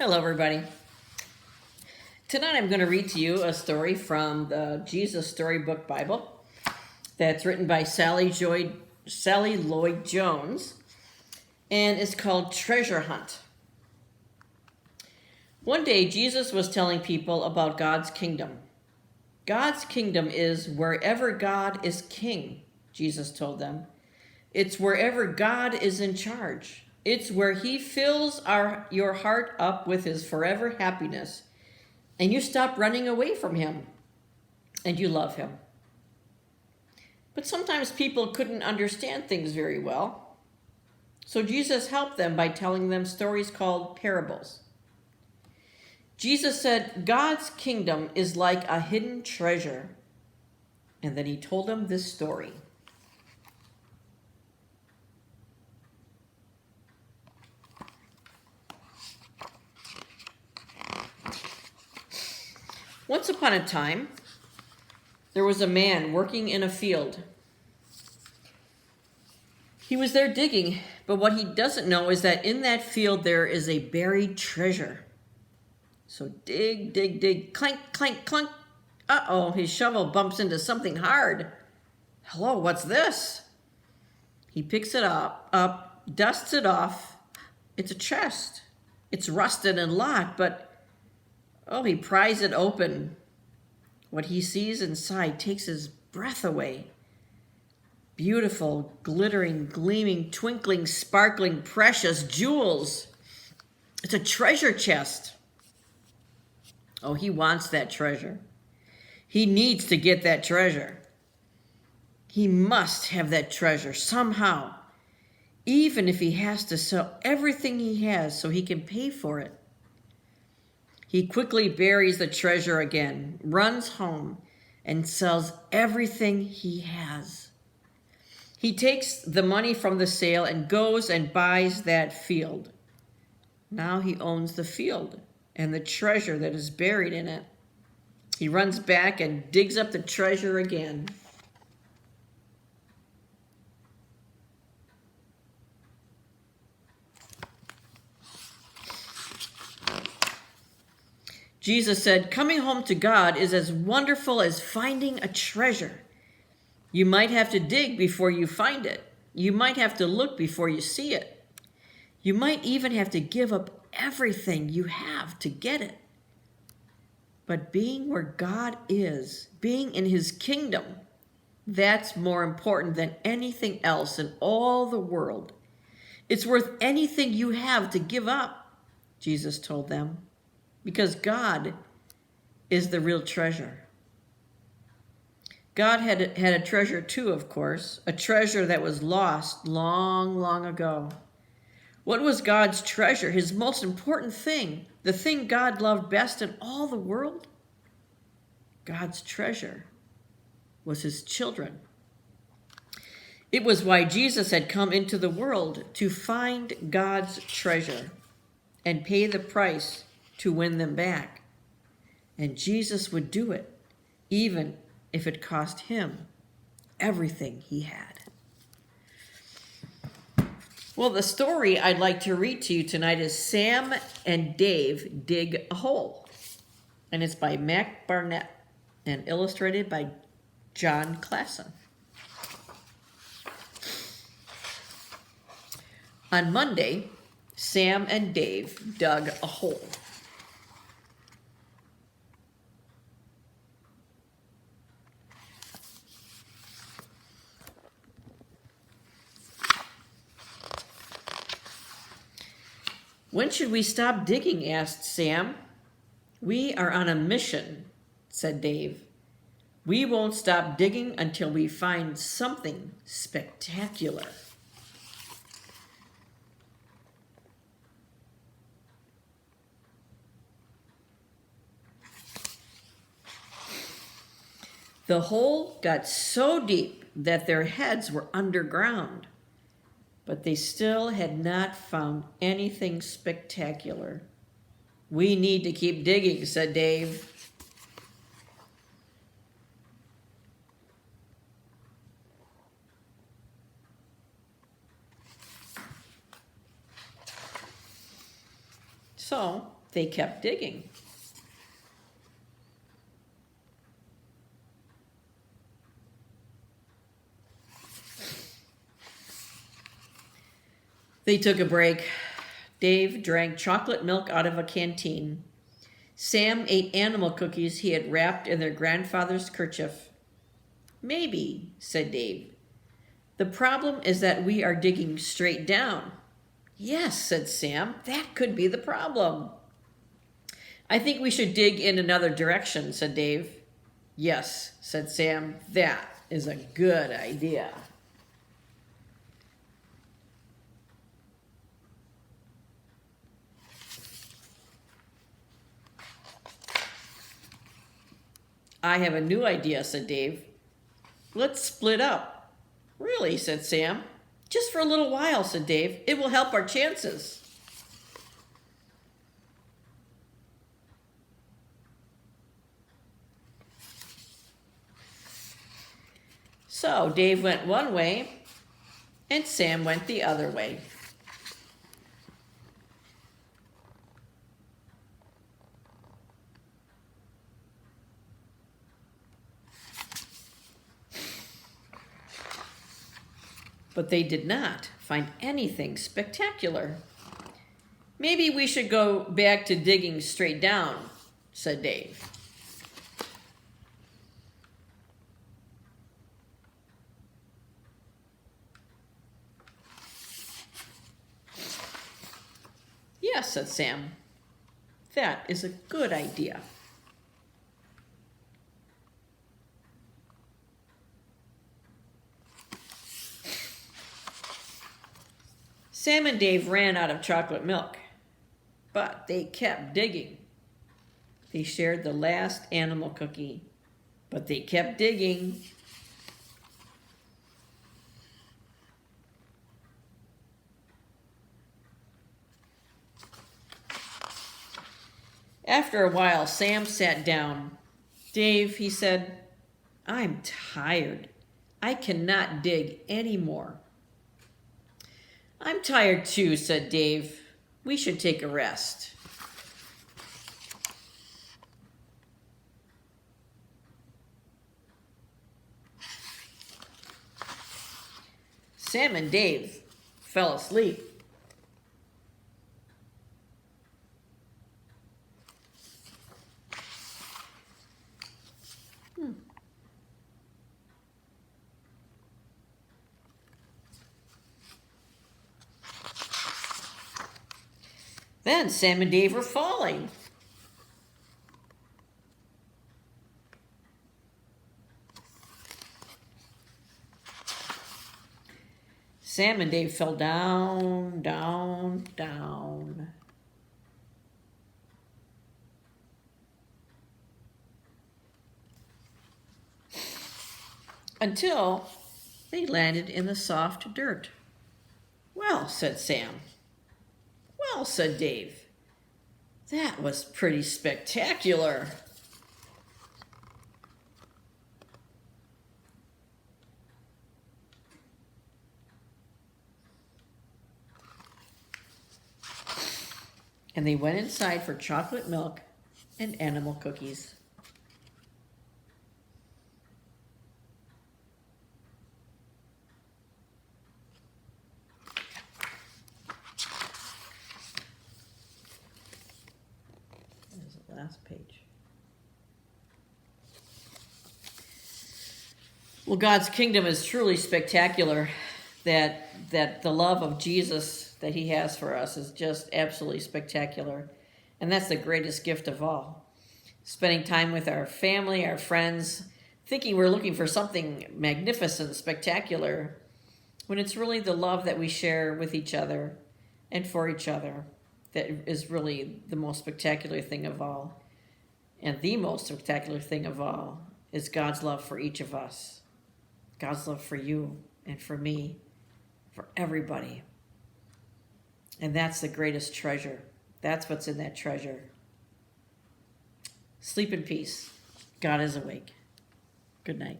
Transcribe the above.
Hello, everybody. Tonight I'm going to read to you a story from the Jesus Storybook Bible that's written by Sally Lloyd Jones, and it's called Treasure Hunt. One day, Jesus was telling people about God's kingdom. God's kingdom is wherever God is king, Jesus told them. It's wherever God is in charge. It's where he fills your heart up with his forever happiness, and you stop running away from him, and you love him. But sometimes people couldn't understand things very well, so Jesus helped them by telling them stories called parables. Jesus said, God's kingdom is like a hidden treasure, and then he told them this story. Once upon a time, there was a man working in a field. He was there digging, but what he doesn't know is that in that field there is a buried treasure. So dig, dig, dig, clank, clank, clunk. Uh-oh, his shovel bumps into something hard. Hello, what's this? He picks it up, dusts it off. It's a chest. It's rusted and locked, but he pries it open. What he sees inside takes his breath away. Beautiful, glittering, gleaming, twinkling, sparkling, precious jewels. It's a treasure chest. Oh, he wants that treasure. He needs to get that treasure. He must have that treasure somehow, even if he has to sell everything he has so he can pay for it. He quickly buries the treasure again, runs home, and sells everything he has. He takes the money from the sale and goes and buys that field. Now he owns the field and the treasure that is buried in it. He runs back and digs up the treasure again. Jesus said, coming home to God is as wonderful as finding a treasure. You might have to dig before you find it. You might have to look before you see it. You might even have to give up everything you have to get it. But being where God is, being in his kingdom, that's more important than anything else in all the world. It's worth anything you have to give up, Jesus told them, because God is the real treasure. God had a treasure too, of course, a treasure that was lost long, long ago. What was God's treasure, his most important thing, the thing God loved best in all the world? God's treasure was his children. It was why Jesus had come into the world, to find God's treasure and pay the price to win them back. And Jesus would do it, even if it cost him everything he had. Well, the story I'd like to read to you tonight is Sam and Dave Dig a Hole. And it's by Mac Barnett and illustrated by John Klassen. On Monday, Sam and Dave dug a hole. When should we stop digging? Asked Sam. We are on a mission, said Dave. We won't stop digging until we find something spectacular. The hole got so deep that their heads were underground, but they still had not found anything spectacular. We need to keep digging, said Dave. So they kept digging. They took a break. Dave drank chocolate milk out of a canteen. Sam ate animal cookies he had wrapped in their grandfather's kerchief. Maybe, said Dave. The problem is that we are digging straight down. Yes, said Sam, that could be the problem. I think we should dig in another direction, said Dave. Yes, said Sam, that is a good idea. I have a new idea, said Dave. Let's split up. Really, said Sam. Just for a little while, said Dave. It will help our chances. So Dave went one way, and Sam went the other way. But they did not find anything spectacular. Maybe we should go back to digging straight down, said Dave. Yes, said Sam. That is a good idea. Sam and Dave ran out of chocolate milk, but they kept digging. They shared the last animal cookie, but they kept digging. After a while, Sam sat down. Dave, he said, I'm tired. I cannot dig anymore. I'm tired too, said Dave. We should take a rest. Sam and Dave fell asleep. Then Sam and Dave were falling. Sam and Dave fell down, down, down. Until they landed in the soft dirt. Well, said Sam. Well, said Dave. That was pretty spectacular. And they went inside for chocolate milk and animal cookies. There's the last page. Well, God's kingdom is truly spectacular. That the love of Jesus that he has for us is just absolutely spectacular. And that's the greatest gift of all. Spending time with our family, our friends, thinking we're looking for something magnificent, spectacular, when it's really the love that we share with each other and for each other that is really the most spectacular thing of all. And the most spectacular thing of all is God's love for each of us. God's love for you and for me, for everybody. And that's the greatest treasure. That's what's in that treasure. Sleep in peace. God is awake. Good night.